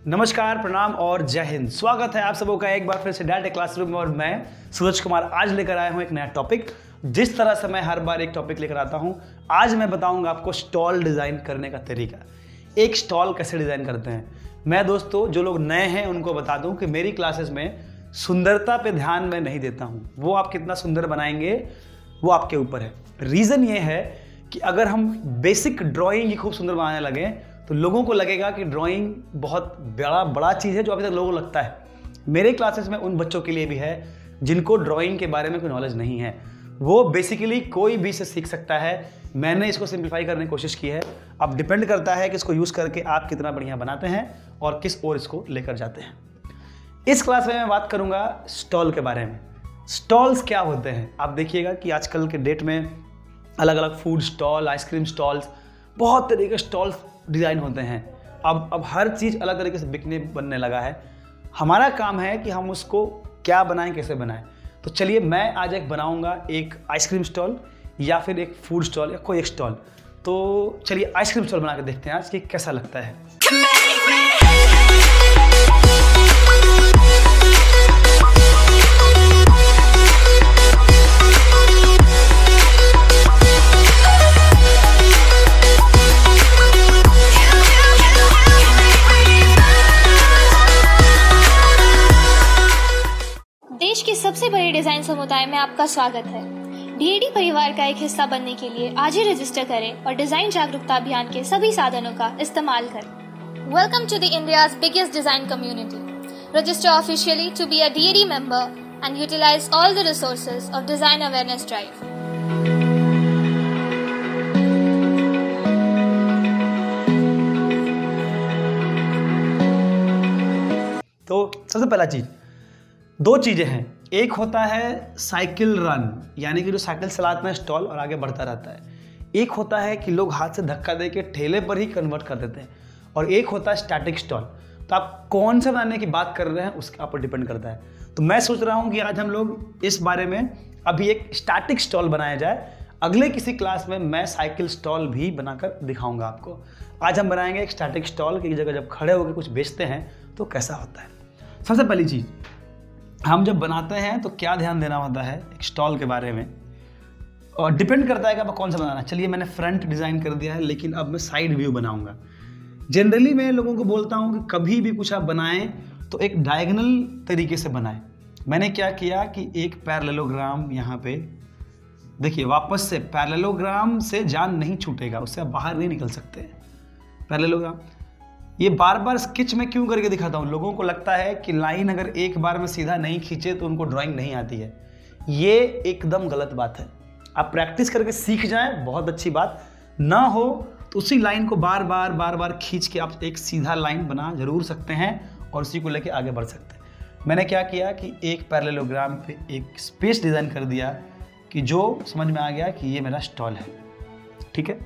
नमस्कार, प्रणाम और जय हिंद। स्वागत है आप सबों का एक बार फिर से डायरेक्ट क्लासरूम में। और मैं सूरज कुमार आज लेकर आया हूं एक नया टॉपिक। जिस तरह से मैं हर बार एक टॉपिक लेकर आता हूं, आज मैं बताऊंगा आपको स्टॉल डिज़ाइन करने का तरीका। एक स्टॉल कैसे डिज़ाइन करते हैं। मैं दोस्तों जो लोग नए हैं उनको बता दूं कि मेरी क्लासेस में सुंदरता पे ध्यान मैं नहीं देता हूं। वो आप कितना सुंदर बनाएंगे वो आपके ऊपर है। रीज़न ये है कि अगर हम बेसिक ड्राइंग ही खूब सुंदर बनाने लगे तो लोगों को लगेगा कि ड्राइंग बहुत बड़ा चीज़ है जो अभी तक लोगों को लगता है। मेरे क्लासेस में उन बच्चों के लिए भी है जिनको ड्राइंग के बारे में कोई नॉलेज नहीं है। वो बेसिकली कोई भी से सीख सकता है। मैंने इसको सिंप्लीफाई करने की कोशिश की है। अब डिपेंड करता है कि इसको यूज़ करके आप कितना बढ़िया बनाते हैं और किस ओर इसको लेकर जाते हैं। इस क्लास में मैं बात करूँगा स्टॉल के बारे में। स्टॉल्स क्या होते हैं आप देखिएगा कि आजकल के डेट में अलग अलग फूड स्टॉल, आइसक्रीम स्टॉल्स, बहुत तरीके के स्टॉल्स डिज़ाइन होते हैं। अब हर चीज़ अलग तरीके से बिकने बनने लगा है। हमारा काम है कि हम उसको क्या बनाएं, कैसे बनाएं। तो चलिए मैं आज एक बनाऊंगा एक आइसक्रीम स्टॉल या फिर एक फूड स्टॉल या कोई एक स्टॉल। तो चलिए आइसक्रीम स्टॉल बना के देखते हैं आज कि कैसा लगता है। देश के सबसे बड़े डिजाइन समुदाय में आपका स्वागत है। डीएडी परिवार का एक हिस्सा बनने के लिए आज ही रजिस्टर करें और डिजाइन जागरूकता अभियान के सभी साधनों का इस्तेमाल करें। Welcome to the India's biggest design community. Register officially to be a DAD member and utilize all the resources of design awareness drive. तो सबसे पहला चीज, दो चीज़ें हैं। एक होता है साइकिल रन, यानी कि जो साइकिल चलाते हैं स्टॉल और आगे बढ़ता रहता है। एक होता है कि लोग हाथ से धक्का दे के ठेले पर ही कन्वर्ट कर देते हैं। और एक होता है स्टैटिक स्टॉल। तो आप कौन सा बनाने की बात कर रहे हैं उसके ऊपर डिपेंड करता है। तो मैं सोच रहा हूँ कि आज हम लोग इस बारे में अभी एक स्टैटिक स्टॉल बनाया जाए। अगले किसी क्लास में मैं साइकिल स्टॉल भी बनाकर दिखाऊंगा आपको। आज हम बनाएंगे एक स्टैटिक स्टॉल की जगह जब खड़े होकर कुछ बेचते हैं तो कैसा होता है। सबसे पहली चीज़, हम जब बनाते हैं तो क्या ध्यान देना होता है एक स्टॉल के बारे में, और डिपेंड करता है कि आपको कौन सा बनाना है। चलिए मैंने फ्रंट डिज़ाइन कर दिया है, लेकिन अब मैं साइड व्यू बनाऊंगा। जनरली मैं लोगों को बोलता हूं कि कभी भी कुछ आप बनाएं तो एक डायगोनल तरीके से बनाएं। मैंने क्या किया कि एक पैरेललोग्राम यहाँ पे देखिए, वापस से पैरेललोग्राम से जान नहीं छूटेगा, उससे आप बाहर नहीं निकल सकते। पैरेललोग्राम ये बार बार स्केच में क्यों करके दिखाता हूँ, लोगों को लगता है कि लाइन अगर एक बार में सीधा नहीं खींचे तो उनको ड्राइंग नहीं आती है। ये एकदम गलत बात है। आप प्रैक्टिस करके सीख जाएं, बहुत अच्छी बात। ना हो तो उसी लाइन को बार बार खींच के आप एक सीधा लाइन बना जरूर सकते हैं और उसी को लेके आगे बढ़ सकते हैं। मैंने क्या किया कि एक पैरेललोग्राम पे एक स्पेस डिज़ाइन कर दिया कि जो समझ में आ गया कि ये मेरा स्टॉल है। ठीक है,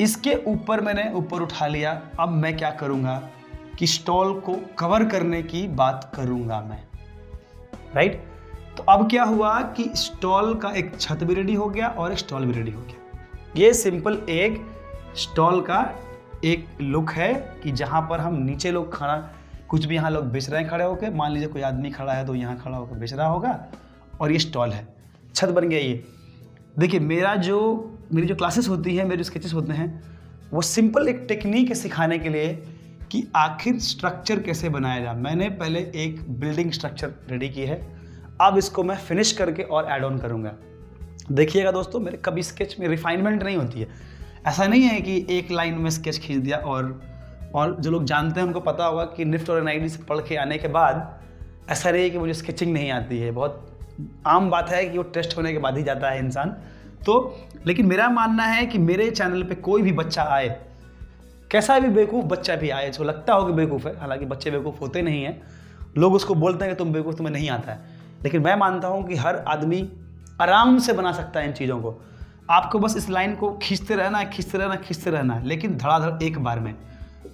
इसके ऊपर मैंने ऊपर उठा लिया। अब मैं क्या करूंगा कि स्टॉल को कवर करने की बात करूंगा मैं, राइट। तो अब क्या हुआ कि स्टॉल का एक छत भी रेडी हो गया और एक स्टॉल भी रेडी हो गया। ये सिंपल एक स्टॉल का एक लुक है कि जहां पर हम नीचे लोग खाना कुछ भी यहाँ लोग बेच रहे हैं खड़े होकर। मान लीजिए कोई आदमी खड़ा है तो यहाँ खड़ा होकर बेच रहा होगा और ये स्टॉल है, छत बन गया। ये देखिए मेरी जो क्लासेस होती हैं, मेरे जो स्केचेस होते हैं, वो सिंपल एक टेक्निक है सिखाने के लिए कि आखिर स्ट्रक्चर कैसे बनाया जाए। मैंने पहले एक बिल्डिंग स्ट्रक्चर रेडी की है, अब इसको मैं फिनिश करके और ऐड ऑन करूँगा। देखिएगा दोस्तों, मेरे कभी स्केच में रिफाइनमेंट नहीं होती है। ऐसा नहीं है कि एक लाइन में स्केच खींच दिया। और जो लोग जानते हैं उनको पता होगा कि निफ्ट और एनआईडी से पढ़ के आने के बाद ऐसा नहीं है कि मुझे स्केचिंग नहीं आती है। बहुत आम बात है कि वो टेस्ट होने के बाद ही जाता है इंसान। तो लेकिन मेरा मानना है कि मेरे चैनल पे कोई भी बच्चा आए, कैसा भी बेवकूफ़ बच्चा भी आए, जो लगता हो कि बेवकूफ़ है, हालांकि बच्चे बेवकूफ़ होते नहीं हैं, लोग उसको बोलते हैं कि तुम बेवकूफ़, तुम्हें नहीं आता है। लेकिन मैं मानता हूँ कि हर आदमी आराम से बना सकता है इन चीज़ों को। आपको बस इस लाइन को खींचते रहना है, लेकिन धड़ाधड़ एक बार में।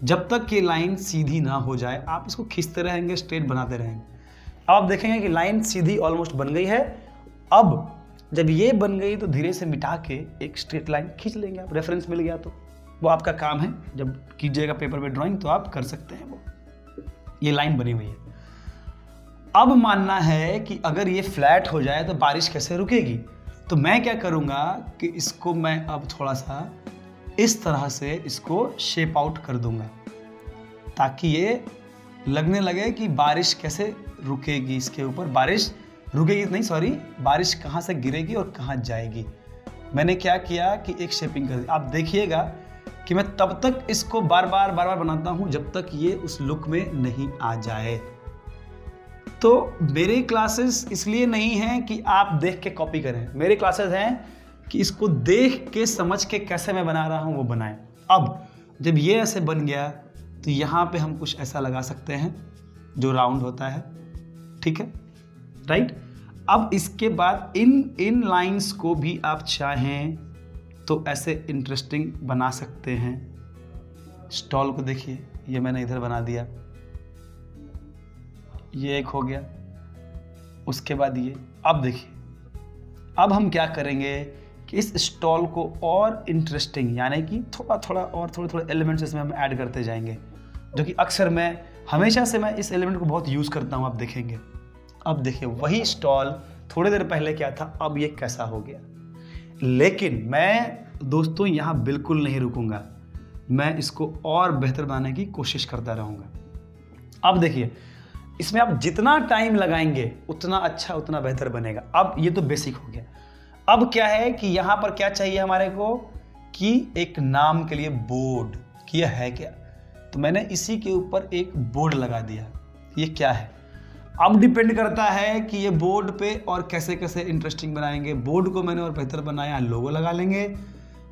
जब तक ये लाइन सीधी ना हो जाए आप इसको खींचते रहेंगे, स्ट्रेट बनाते रहेंगे। अब आप देखेंगे कि लाइन सीधी ऑलमोस्ट बन गई है। अब जब ये बन गई तो धीरे से मिटा के एक स्ट्रेट लाइन खींच लेंगे आप। रेफरेंस मिल गया तो वो आपका काम है। जब कीजिएगा पेपर पे ड्राइंग तो आप कर सकते हैं वो। ये लाइन बनी हुई है। अब मानना है कि अगर ये फ्लैट हो जाए तो बारिश कैसे रुकेगी। तो मैं क्या करूँगा कि इसको मैं अब थोड़ा सा इस तरह से इसको शेप आउट कर दूंगा ताकि ये लगने लगे कि बारिश कैसे रुकेगी। इसके ऊपर बारिश रुकेगी नहीं, सॉरी, बारिश कहाँ से गिरेगी और कहाँ जाएगी। मैंने क्या किया कि एक शेपिंग कर दी। आप देखिएगा कि मैं तब तक इसको बार बार बनाता हूँ जब तक ये उस लुक में नहीं आ जाए। तो मेरे क्लासेस इसलिए नहीं हैं कि आप देख के कॉपी करें, मेरे क्लासेस हैं कि इसको देख के समझ के कैसे मैं बना रहा हूँ वो बनाएं। अब जब ये ऐसे बन गया तो यहाँ पे हम कुछ ऐसा लगा सकते हैं जो राउंड होता है, ठीक है, राइट। अब इसके बाद इन लाइंस को भी आप चाहें तो ऐसे इंटरेस्टिंग बना सकते हैं। स्टॉल को देखिए, ये मैंने इधर बना दिया, ये एक हो गया। उसके बाद ये, अब देखिए, अब हम क्या करेंगे कि इस स्टॉल को और इंटरेस्टिंग, यानी कि थोड़े एलिमेंट्स इसमें हम ऐड करते जाएंगे, जो कि अक्सर मैं हमेशा से मैं इस एलिमेंट को बहुत यूज़ करता हूँ। आप देखेंगे, अब देखिए वही स्टॉल थोड़ी देर पहले क्या था, अब ये कैसा हो गया। लेकिन मैं दोस्तों यहाँ बिल्कुल नहीं रुकूंगा, मैं इसको और बेहतर बनाने की कोशिश करता रहूँगा। अब देखिए, इसमें आप जितना टाइम लगाएंगे उतना अच्छा, उतना बेहतर बनेगा। अब ये तो बेसिक हो गया। अब क्या है कि यहाँ पर क्या चाहिए हमारे को कि एक नाम के लिए बोर्ड, कि यह है क्या। तो मैंने इसी के ऊपर एक बोर्ड लगा दिया। ये क्या है, अब डिपेंड करता है कि ये बोर्ड पे और कैसे कैसे इंटरेस्टिंग बनाएंगे। बोर्ड को मैंने और बेहतर बनाया, लोगो लगा लेंगे,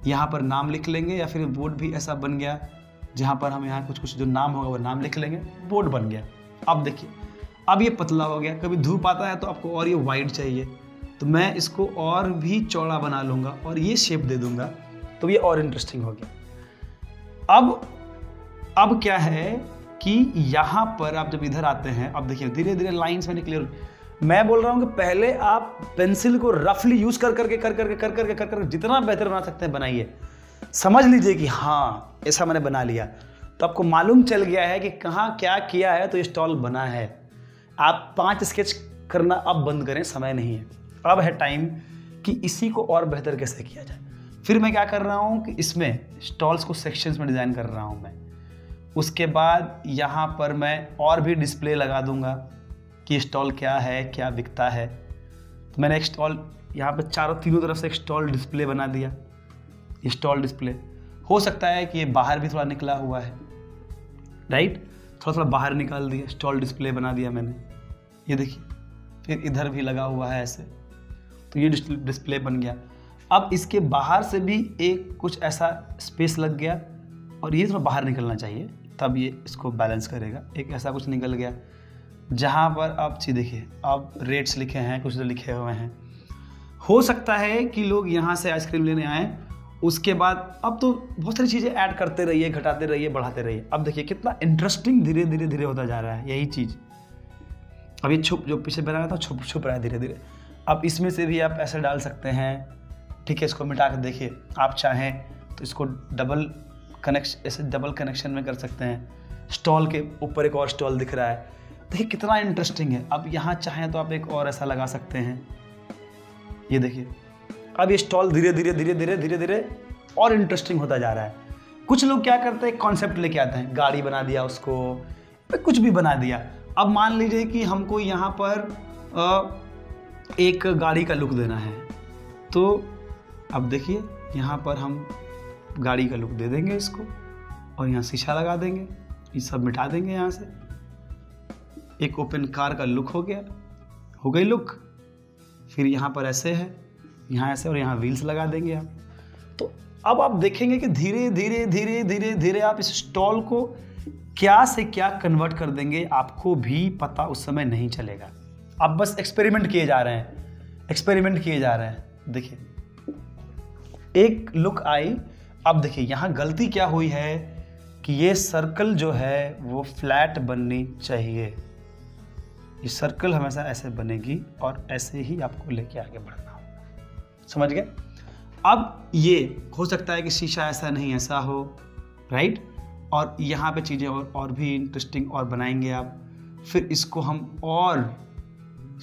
यहाँ पर नाम लिख लेंगे, या फिर बोर्ड भी ऐसा बन गया जहाँ पर हम यहाँ कुछ जो नाम होगा वो नाम लिख लेंगे, बोर्ड बन गया। अब देखिए, अब ये पतला हो गया। कभी धूप आता है तो आपको और ये वाइड चाहिए, तो मैं इसको और भी चौड़ा बना लूँगा और ये शेप दे दूँगा, तो ये और इंटरेस्टिंग हो गया। अब क्या है कि यहाँ पर आप जब इधर आते हैं, अब देखिए धीरे धीरे लाइंस मैंने क्लियर, मैं बोल रहा हूँ कि पहले आप पेंसिल को रफली यूज कर करके जितना बेहतर बना सकते हैं बनाइए। समझ लीजिए कि हाँ ऐसा मैंने बना लिया, तो आपको मालूम चल गया है कि कहाँ क्या किया है, तो ये स्टॉल बना है। आप 5 स्केच करना अब बंद करें, समय नहीं है। अब है टाइम कि इसी को और बेहतर कैसे किया जाए। फिर मैं क्या कर रहा हूँ कि इसमें स्टॉल्स को सेक्शंस में डिज़ाइन कर रहा हूँ मैं। उसके बाद यहाँ पर मैं और भी डिस्प्ले लगा दूंगा कि स्टॉल क्या है, क्या बिकता है। तो मैंने एक स्टॉल यहाँ पर तीनों तरफ से एक स्टॉल डिस्प्ले बना दिया। ये स्टॉल डिस्प्ले हो सकता है कि ये बाहर भी थोड़ा निकला हुआ है, राइट, थोड़ा बाहर निकाल दिया, स्टॉल डिस्प्ले बना दिया मैंने। ये देखिए, फिर इधर भी लगा हुआ है ऐसे, तो ये डिस्प्ले बन गया। अब इसके बाहर से भी एक कुछ ऐसा स्पेस लग गया और ये थोड़ा बाहर निकलना चाहिए, तब ये इसको बैलेंस करेगा। एक ऐसा कुछ निकल गया जहाँ पर आप चीज़ देखिए, अब रेट्स लिखे हैं, कुछ तो लिखे हुए हैं। हो सकता है कि लोग यहाँ से आइसक्रीम लेने आए, उसके बाद अब तो बहुत सारी चीज़ें ऐड करते रहिए, घटाते रहिए, बढ़ाते रहिए। अब देखिए कितना इंटरेस्टिंग धीरे धीरे होता जा रहा है यही चीज़। अब ये जो पीछे बनाया था छुप रहा है धीरे धीरे। अब इसमें से भी आप ऐसे डाल सकते हैं, ठीक है, इसको मिटा कर देखिए। आप चाहें तो इसको डबल कनेक्शन में कर सकते हैं। स्टॉल के ऊपर एक और स्टॉल दिख रहा है, देखिए कितना इंटरेस्टिंग है। अब यहाँ चाहें तो आप एक और ऐसा लगा सकते हैं, ये देखिए। अब ये स्टॉल धीरे धीरे और इंटरेस्टिंग होता जा रहा है। कुछ लोग क्या करते हैं, कॉन्सेप्ट लेके आते हैं, गाड़ी बना दिया उसको, कुछ भी बना दिया। अब मान लीजिए कि हमको यहाँ पर एक गाड़ी का लुक देना है, तो अब देखिए यहाँ पर हम गाड़ी का लुक दे देंगे इसको, और यहाँ शीशा लगा देंगे, ये सब मिटा देंगे यहाँ से। एक ओपन कार का लुक हो गई लुक। फिर यहाँ पर ऐसे है, यहाँ ऐसे, और यहाँ व्हील्स लगा देंगे आप। तो अब आप देखेंगे कि धीरे धीरे आप इस स्टॉल को क्या से क्या कन्वर्ट कर देंगे, आपको भी पता उस समय नहीं चलेगा। आप बस एक्सपेरिमेंट किए जा रहे हैं। देखिए एक लुक आई। अब देखिए यहाँ गलती क्या हुई है कि ये सर्कल जो है वो फ्लैट बननी चाहिए। ये सर्कल हमेशा ऐसे बनेगी और ऐसे ही आपको लेके आगे बढ़ना होगा, समझ गए। अब ये हो सकता है कि शीशा ऐसा नहीं ऐसा हो, राइट। और यहाँ पे चीज़ें और भी इंटरेस्टिंग और बनाएंगे आप। फिर इसको हम और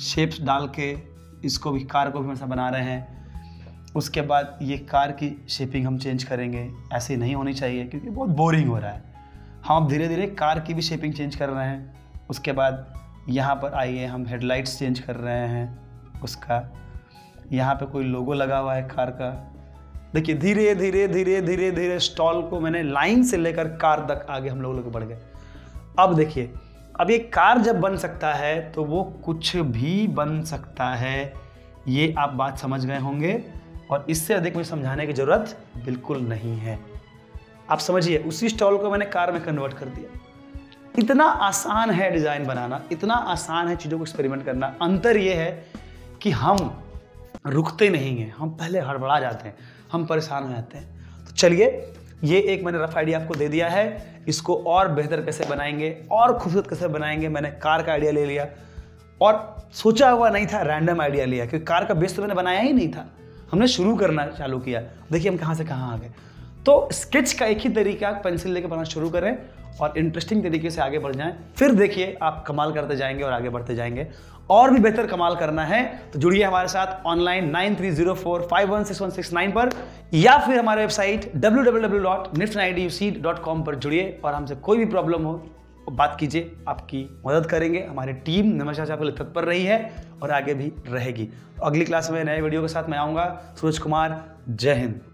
शेप्स डाल के इसको भी, कार को भी वैसा बना रहे हैं। उसके बाद ये कार की शेपिंग हम चेंज करेंगे, ऐसे नहीं होनी चाहिए क्योंकि बहुत बोरिंग हो रहा है। हम अब धीरे धीरे कार की भी शेपिंग चेंज कर रहे हैं। उसके बाद यहाँ पर आइए हम हेडलाइट्स चेंज कर रहे हैं उसका। यहाँ पे कोई लोगो लगा हुआ है कार का। देखिए धीरे धीरे धीरे धीरे धीरे स्टॉल को मैंने लाइन से लेकर कार तक आगे हम लोग बढ़ गए। अब देखिए, अब ये कार जब बन सकता है तो वो कुछ भी बन सकता है, ये आप बात समझ गए होंगे और इससे अधिक मुझे समझाने की ज़रूरत बिल्कुल नहीं है। आप समझिए, उसी स्टॉल को मैंने कार में कन्वर्ट कर दिया। इतना आसान है डिज़ाइन बनाना, इतना आसान है चीज़ों को एक्सपेरिमेंट करना। अंतर ये है कि हम रुकते नहीं हैं, हम पहले हड़बड़ा जाते हैं, हम परेशान हो जाते हैं। तो चलिए, ये एक मैंने रफ आइडिया आपको दे दिया है। इसको और बेहतर कैसे बनाएंगे और खूबसूरत कैसे बनाएंगे, मैंने कार का आइडिया ले लिया और सोचा हुआ नहीं था, रैंडम आइडिया लिया क्योंकि कार का बेस तो मैंने बनाया ही नहीं था। हमने शुरू करना चालू किया, देखिए हम कहाँ से कहाँ आ गए। तो स्केच का एक ही तरीका, पेंसिल लेके बनाना शुरू करें और इंटरेस्टिंग तरीके से आगे बढ़ जाएं। फिर देखिए आप कमाल करते जाएंगे और आगे बढ़ते जाएंगे। और भी बेहतर कमाल करना है तो जुड़िए हमारे साथ ऑनलाइन 9304516169 पर या फिर हमारे वेबसाइट www.niftyduc.com पर जुड़िए और हमसे कोई भी प्रॉब्लम हो बात कीजिए, आपकी मदद करेंगे। हमारी टीम नमस्कार आपके लिए तत्पर रही है और आगे भी रहेगी। अगली क्लास में नए वीडियो के साथ मैं आऊँगा। सूरज कुमार, जय हिंद।